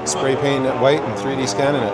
spray paint it white and 3D scanning it.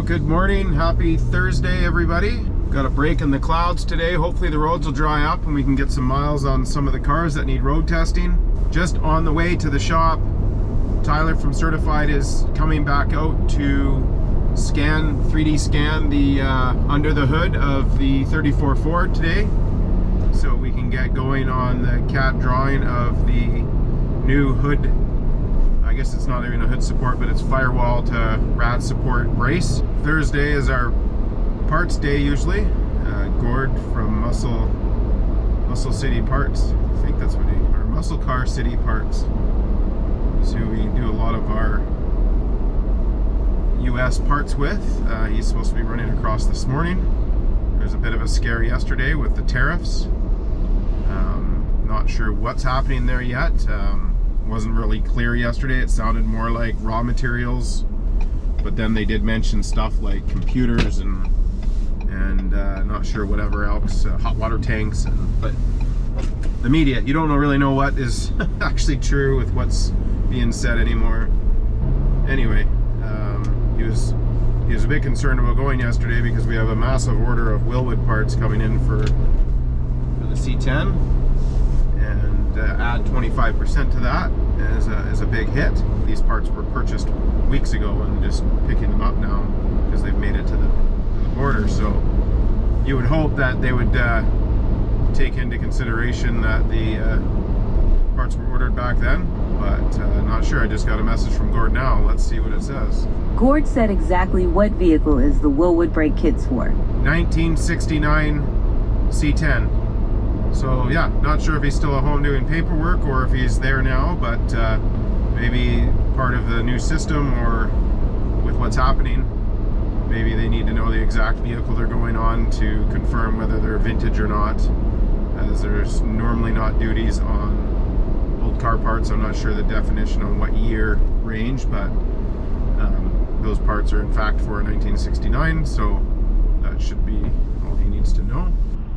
Good morning, happy Thursday everybody. Got a break in the clouds today. Hopefully the roads will dry up and we can get some miles on some of the cars that need road testing. Just on the way to the shop, Tyler from Certified is coming back out to 3D scan the under the hood of the 34 Ford today, so we can get going on the CAD drawing of the new hood. I guess it's not even a hood support, but it's firewall to rad support brace. Thursday is our parts day usually. Gord from Muscle City Parts, I think that's what or Muscle Car City Parts. So we do a lot of our US parts with. He's supposed to be running across this morning. There's a bit of a scare yesterday with the tariffs. Not sure what's happening there yet. Wasn't really clear yesterday. It sounded more like raw materials, but then they did mention stuff like computers and not sure whatever else, hot water tanks, but the media, you don't really know what is actually true with what's being said anymore. Anyway, he was a bit concerned about going yesterday because we have a massive order of Willwood parts coming in for the C10, and add 25% to that is a big hit. These parts were purchased weeks ago and just picking them up now because they've made it to the border. So you would hope that they would take into consideration that the parts were ordered back then, but not sure. I just got a message from Gord now. Let's see what it says. Gord said exactly what vehicle is the Willwood brake kits for. 1969 C10. So yeah, not sure if he's still at home doing paperwork or if he's there now, but maybe part of the new system, or with what's happening, maybe they need to know the exact vehicle they're going on to confirm whether they're vintage or not, as there's normally not duties on old car parts. I'm not sure the definition on what year range, but those parts are in fact for 1969, so that should be all he needs to know.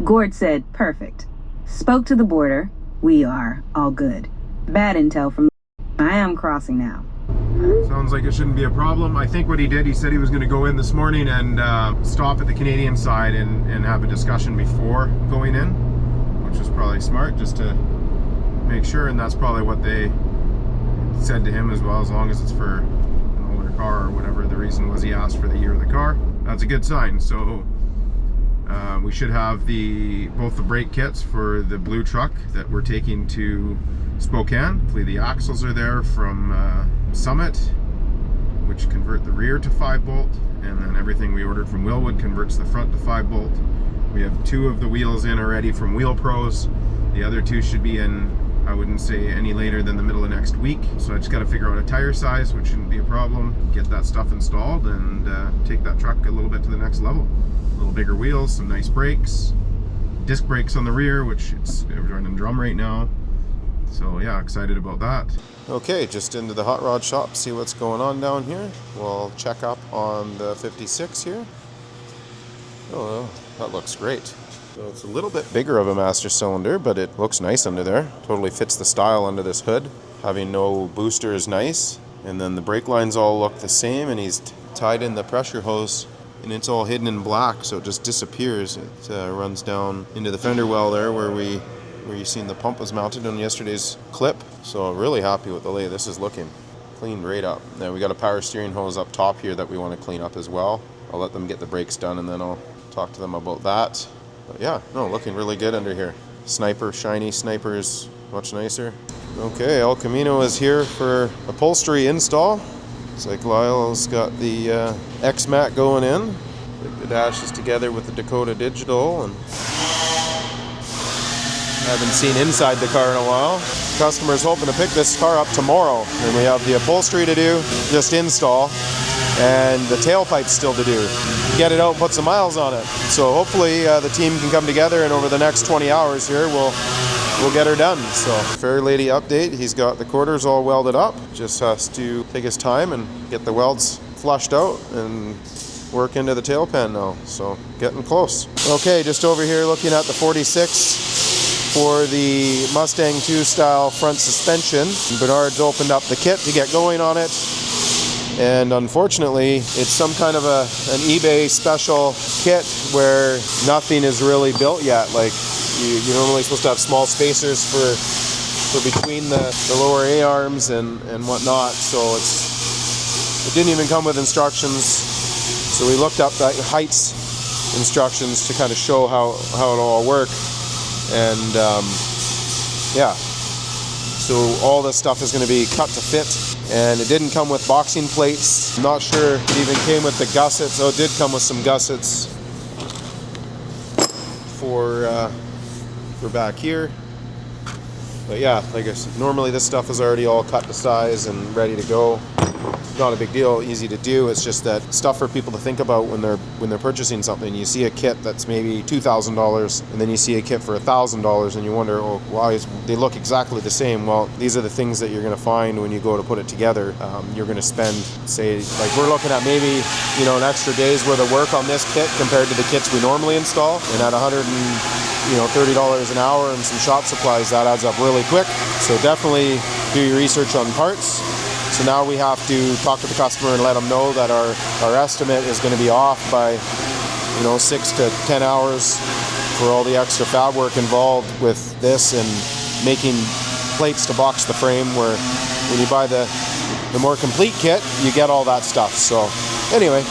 Gord said, perfect. Spoke to the border. We are all good. Bad intel from I am crossing now. Sounds like it shouldn't be a problem. I think what he did, he said he was going to go in this morning and stop at the Canadian side and have a discussion before going in, which was probably smart, just to make sure, and that's probably what they said to him as well, as long as it's for an older car or whatever the reason was he asked for the year of the car. That's a good sign. So we should have both the brake kits for the blue truck that we're taking to Spokane. Hopefully the axles are there from Summit, which convert the rear to 5-bolt, and then everything we ordered from Willwood converts the front to 5-bolt. We have 2 of the wheels in already from Wheel Pros. The other 2 should be in, I wouldn't say any later than the middle of next week. So I just got to figure out a tire size, which shouldn't be a problem, get that stuff installed, and take that truck a little bit to the next level. A little bigger wheels, some nice brakes, disc brakes on the rear, which we're running drum right now. So yeah, excited about that. Okay, just into the hot rod shop, see what's going on down here. We'll check up on the 56 here. Oh, that looks great. So it's a little bit bigger of a master cylinder, but it looks nice under there. Totally fits the style under this hood. Having no booster is nice. And then the brake lines all look the same, and he's tied in the pressure hose, and it's all hidden in black, so it just disappears. It runs down into the fender well there where you seen the pump was mounted on yesterday's clip. So really happy with the way this is looking. Cleaned right up. Now we got a power steering hose up top here that we want to clean up as well. I'll let them get the brakes done and then I'll talk to them about that. But yeah, no, looking really good under here. Sniper, shiny Sniper's much nicer. Okay, El Camino is here for upholstery install. Looks like Lyle's got the X-Mat going in. Put the dashes together with the Dakota Digital, and haven't seen inside the car in a while. Customer's hoping to pick this car up tomorrow, and we have the upholstery to do, just install, and the tailpipe's still to do. Get it out and put some miles on it. So hopefully the team can come together, and over the next 20 hours here we'll get her done. So Fair Lady update, he's got the quarters all welded up, just has to take his time and get the welds flushed out and work into the tail pan now. So getting close. Okay, just over here looking at the 46 for the Mustang 2 style front suspension. Bernard's opened up the kit to get going on it. And unfortunately, it's some kind of an eBay special kit where nothing is really built yet. Like you're normally supposed to have small spacers for between the lower A-arms and whatnot. So it didn't even come with instructions. So we looked up the heights instructions to kind of show how it'll all work. And yeah, so all this stuff is going to be cut to fit. And it didn't come with boxing plates. I'm not sure it even came with the gussets. Oh, it did come with some gussets for back here. But yeah, like I said, normally this stuff is already all cut to size and ready to go. Not a big deal, easy to do. It's just that stuff for people to think about when they're purchasing something. You see a kit that's maybe $2,000, and then you see a kit for $1,000, and you wonder, oh, why they look exactly the same? Well, these are the things that you're going to find when you go to put it together. You're going to spend, say, like we're looking at maybe an extra day's worth of work on this kit compared to the kits we normally install, and at $130 an hour and some shop supplies, that adds up really quick. So definitely do your research on parts. So now we have to talk to the customer and let them know that our estimate is going to be off by 6 to 10 hours for all the extra fab work involved with this and making plates to box the frame, where when you buy the more complete kit, you get all that stuff. So anyway,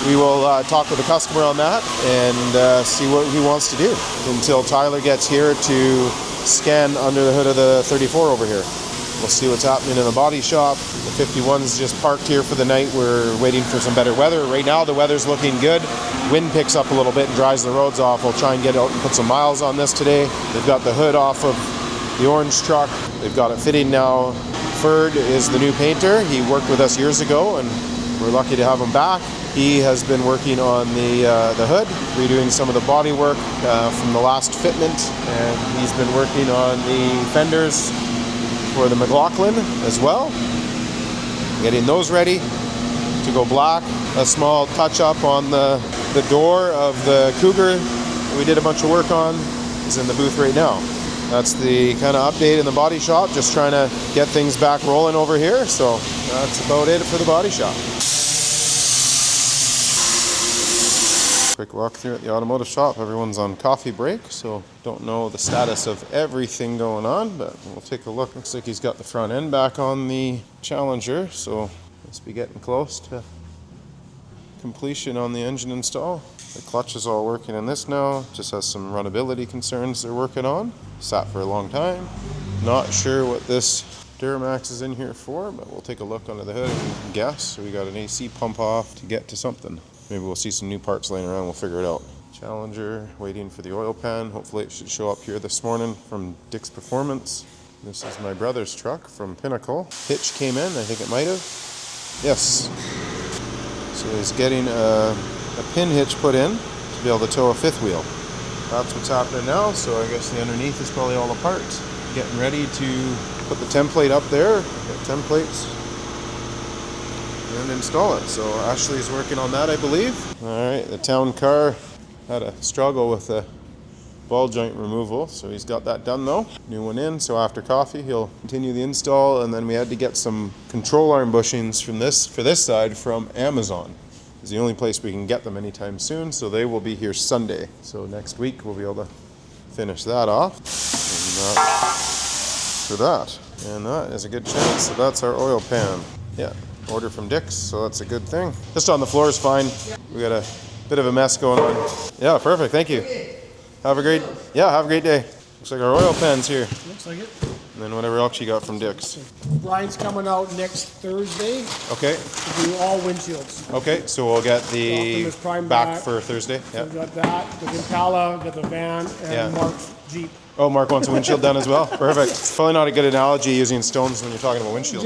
we will talk with the customer on that and see what he wants to do until Tyler gets here to scan under the hood of the 34 over here. We'll see what's happening in the body shop. The 51's just parked here for the night. We're waiting for some better weather. Right now the weather's looking good. Wind picks up a little bit and dries the roads off. We'll try and get out and put some miles on this today. They've got the hood off of the orange truck. They've got it fitting now. Ford is the new painter. He worked with us years ago and we're lucky to have him back. He has been working on the hood, redoing some of the body work from the last fitment, and he's been working on the fenders for the McLaughlin as well, getting those ready to go black. A small touch up on the door of the Cougar that we did a bunch of work on is in the booth right now. That's the kind of update in the body shop, just trying to get things back rolling over here. So that's about it for the body shop. Quick walk through at the automotive shop. Everyone's on coffee break, so don't know the status of everything going on, but we'll take a look. Looks like he's got the front end back on the Challenger, so must be getting close to completion on the engine install. The clutch is all working in this now. Just has some runnability concerns they're working on. Sat for a long time. Not sure what this Duramax is in here for, but we'll take a look under the hood and guess. So we got an AC pump off to get to something. Maybe we'll see some new parts laying around, we'll figure it out. Challenger, waiting for the oil pan. Hopefully it should show up here this morning from Dick's Performance. This is my brother's truck from Pinnacle. Hitch came in, I think it might have. Yes. So he's getting a pin hitch put in to be able to tow a fifth wheel. That's what's happening now, so I guess the underneath is probably all the parts. Getting ready to put the template up there. Got templates. And install it. So Ashley's working on that, I believe. Alright, the town car had a struggle with the ball joint removal, so he's got that done though. New one in, so after coffee he'll continue the install, and then we had to get some control arm bushings for this side from Amazon. It's the only place we can get them anytime soon, so they will be here Sunday. So next week we'll be able to finish that off. And for that. And that is a good chance. So that's our oil pan. Yeah. Order from Dick's, so that's a good thing. Just on the floor is fine. We got a bit of a mess going on. Yeah, perfect. Thank you. Have a great day. Looks like our oil pan's here. Looks like it. And then whatever else you got from Dick's. Brian's coming out next Thursday Okay. to do all windshields. Okay, so we'll get the Optimus Prime back back. for Thursday. So Yeah. we got that, the Impala, got the van, and Yeah. Mark's Jeep. Oh, Mark wants a windshield done as well? Perfect. Probably not a good analogy using stones when you're talking about windshields.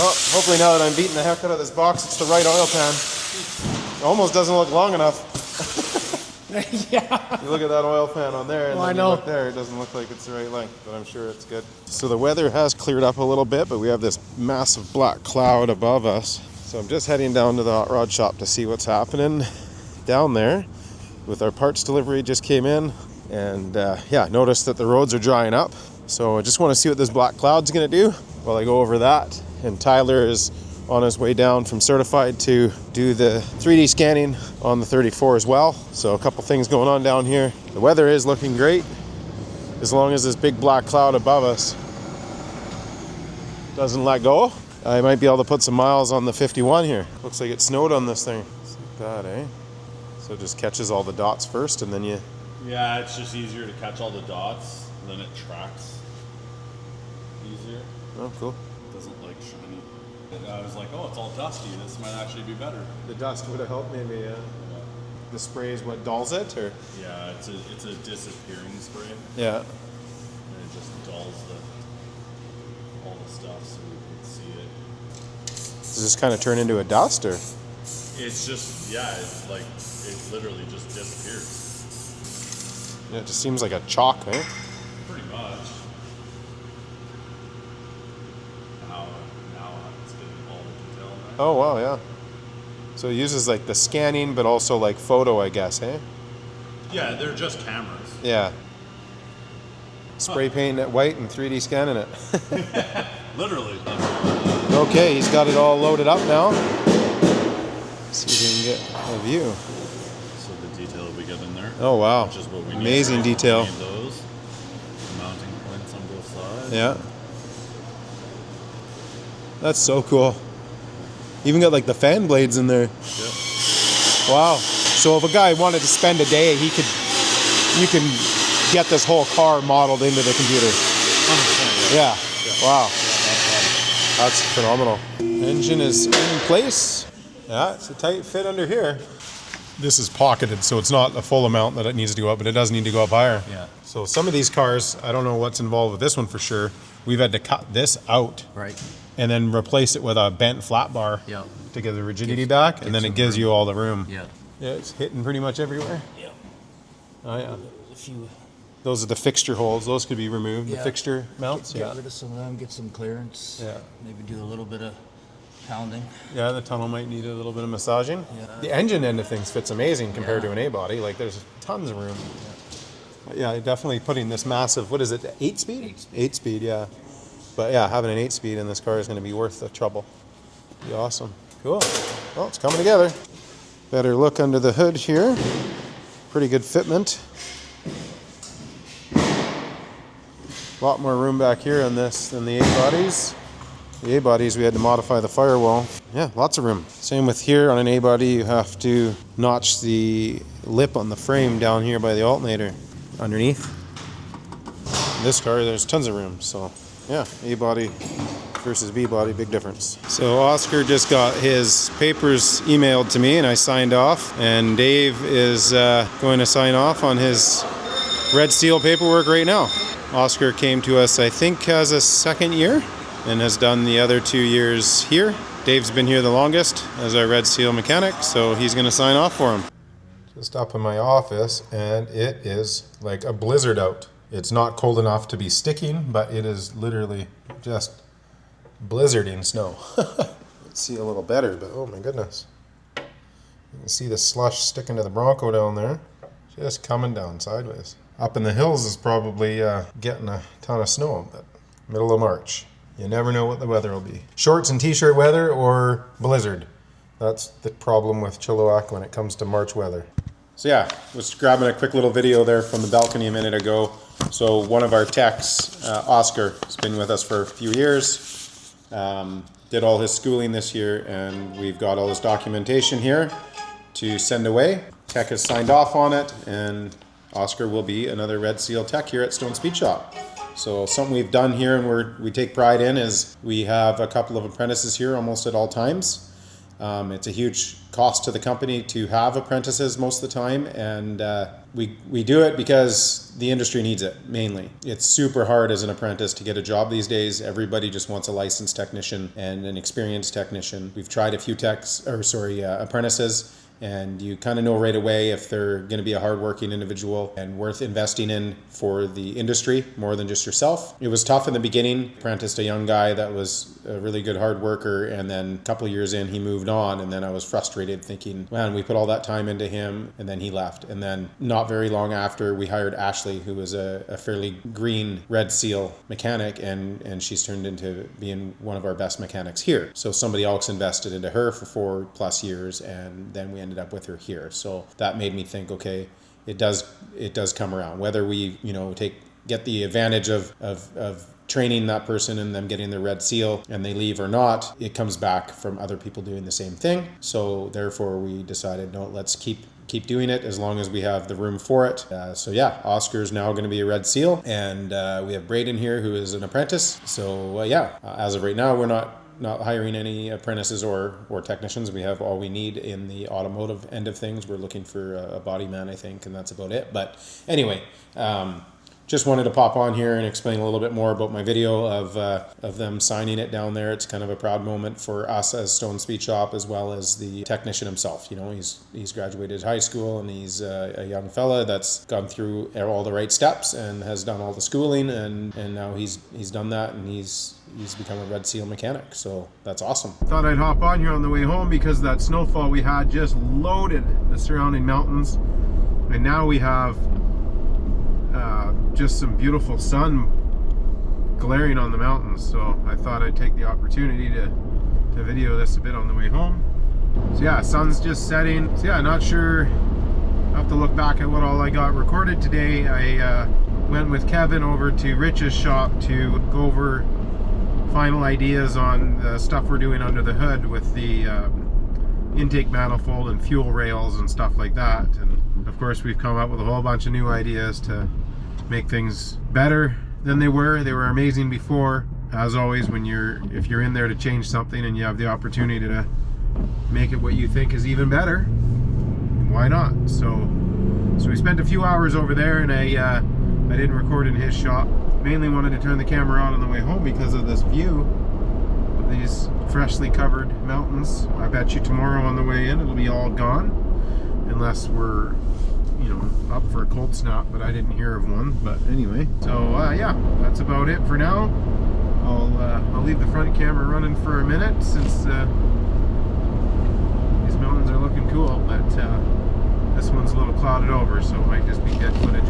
Oh, hopefully now that I'm beating the heck out of this box, it's the right oil pan. It almost doesn't look long enough. Yeah. You look at that oil fan on there, and Well, then I you know. look there, it doesn't look like it's the right length, but I'm sure it's good. So the weather has cleared up a little bit, but we have this massive black cloud above us. So I'm just heading down to the hot rod shop to see what's happening down there. With our parts delivery just came in, and yeah, noticed that the roads are drying up. So I just want to see what this black cloud's gonna do while I go over that. And Tyler is on his way down from certified to do the 3D scanning on the 34 as well. So a couple things going on down here. The weather is looking great as long as this big black cloud above us doesn't let go. I might be able to put some miles on the 51 here. Looks like it snowed on this thing. It's like that, eh? So it just catches all the dots first, and then you... Yeah, it's just easier to catch all the dots, and then it tracks easier. Oh, cool. It doesn't like shiny. And I was like, oh, it's all dusty. This might actually be better. The dust would have helped maybe, yeah. The spray is what dulls it, or? Yeah, it's a disappearing spray, and Yeah. it just dulls all the stuff so we can see it. Does this kind of turn into a dust, or? It's just, yeah, it's like, it literally just disappears. Yeah, it just seems like a chalk, eh? Pretty much. Now it's getting all the detail in there. Oh, wow, yeah. So it uses like the scanning, but also like photo, I guess, eh? Yeah, they're just cameras. Yeah. Spray painting it white and 3D scanning it. Literally. Okay, he's got it all loaded up now. See if we can get a view. So the detail we get in there. Oh, wow. Which is what we need. Amazing detail. We need those. Mounting points on both sides. Yeah. That's so cool. Even got like the fan blades in there. Yep. Wow. So if a guy wanted to spend a day, you can get this whole car modeled into the computer. 100%, Yeah. Wow. That's phenomenal. Engine is in place. Yeah, it's a tight fit under here. This is pocketed, so it's not a full amount that it needs to go up, but it does need to go up higher. Yeah. So some of these cars, I don't know what's involved with this one for sure. We've had to cut this out. Right. And then replace it with a bent flat bar Yeah. to get the rigidity back, and then it some gives room. you all the room. Yeah. Yeah, it's hitting pretty much everywhere. Yeah. Oh yeah. A few. Those are the fixture holes. Those could be removed. The Yeah. fixture mounts. Get Yeah. rid of some of them. Get some clearance. Yeah. Maybe do a little bit of pounding. Yeah, the tunnel might need a little bit of massaging. Yeah. The engine end of things fits amazing compared Yeah. to an A-body. Like there's tons of room. Yeah, definitely putting this massive, what is it, 8-speed? 8-speed. 8-speed, yeah. But yeah, having an 8-speed in this car is going to be worth the trouble. Be awesome. Cool. Well, it's coming together. Better look under the hood here. Pretty good fitment. A lot more room back here on this than the A-bodies. The A-bodies, we had to modify the firewall. Yeah, lots of room. Same with here on an A-body, you have to notch the lip on the frame down here by the alternator underneath. In this car, there's tons of room, so yeah, A-body versus B-body, big difference. So Oscar just got his papers emailed to me and I signed off, and Dave is going to sign off on his Red Seal paperwork right now. Oscar came to us, I think, as a second year and has done the other 2 years here. Dave's been here the longest as our Red Seal mechanic, so he's going to sign off for him. Just up in my office, and it is like a blizzard out. It's not cold enough to be sticking, but it is literally just blizzarding snow. Let's see a little better, but oh my goodness. You can see the slush sticking to the Bronco down there. Just coming down sideways. Up in the hills is probably getting a ton of snow, but middle of March. You never know what the weather will be. Shorts and t-shirt weather or blizzard. That's the problem with Chilliwack when it comes to March weather. So yeah, was grabbing a quick little video there from the balcony a minute ago. So one of our techs, Oscar, has been with us for a few years. Did all his schooling this year, and we've got all his documentation here to send away. Tech has signed off on it, and Oscar will be another Red Seal tech here at Stone Speed Shop. So something we've done here and we take pride in is we have a couple of apprentices here almost at all times. It's a huge cost to the company to have apprentices most of the time, and we do it because the industry needs it, mainly. It's super hard as an apprentice to get a job these days. Everybody just wants a licensed technician and an experienced technician. We've tried a few apprentices, and you kind of know right away if they're going to be a hardworking individual and worth investing in for the industry more than just yourself. It was tough in the beginning. Apprenticed a young guy that was a really good hard worker, and then a couple of years in he moved on, and then I was frustrated thinking, man, we put all that time into him and then he left. And then not very long after, we hired Ashley, who was a fairly green Red Seal mechanic, and she's turned into being one of our best mechanics here. So somebody else invested into her for 4+ years, and then we ended up with her here. So that made me think, okay, it does come around. Whether we, get the advantage of training that person and them getting their Red Seal and they leave or not, it comes back from other people doing the same thing. So therefore we decided, no, let's keep doing it as long as we have the room for it. Oscar's now going to be a Red Seal, and we have Braden here, who is an apprentice. So as of right now, we're not hiring any apprentices or technicians. We have all we need in the automotive end of things. We're looking for a body man, I think, and that's about it. But anyway, just wanted to pop on here and explain a little bit more about my video of them signing it down there. It's kind of a proud moment for us as Stone Speed Shop, as well as the technician himself. He's graduated high school, and he's a young fella that's gone through all the right steps and has done all the schooling, and now he's done that, and he's become a Red Seal mechanic. So that's awesome. Thought I'd hop on here on the way home because that snowfall we had just loaded the surrounding mountains, and now we have just some beautiful sun glaring on the mountains. So I thought I'd take the opportunity to video this a bit on the way home. So sun's just setting. So not sure. I'll have to look back at what all I got recorded today. I went with Kevin over to Rich's shop to go over final ideas on the stuff we're doing under the hood with the intake manifold and fuel rails and stuff like that. And of course we've come up with a whole bunch of new ideas to make things better than they were. They were amazing before. As always, if you're in there to change something and you have the opportunity to make it what you think is even better, why not? So we spent a few hours over there, and I didn't record in his shop. Mainly wanted to turn the camera on the way home because of this view of these freshly covered mountains. I bet you tomorrow on the way in it'll be all gone, unless we're up for a cold snap, but I didn't hear of one. But anyway, so that's about it for now. I'll leave the front camera running for a minute since these mountains are looking cool, but this one's a little clouded over, so it might just be dead footage.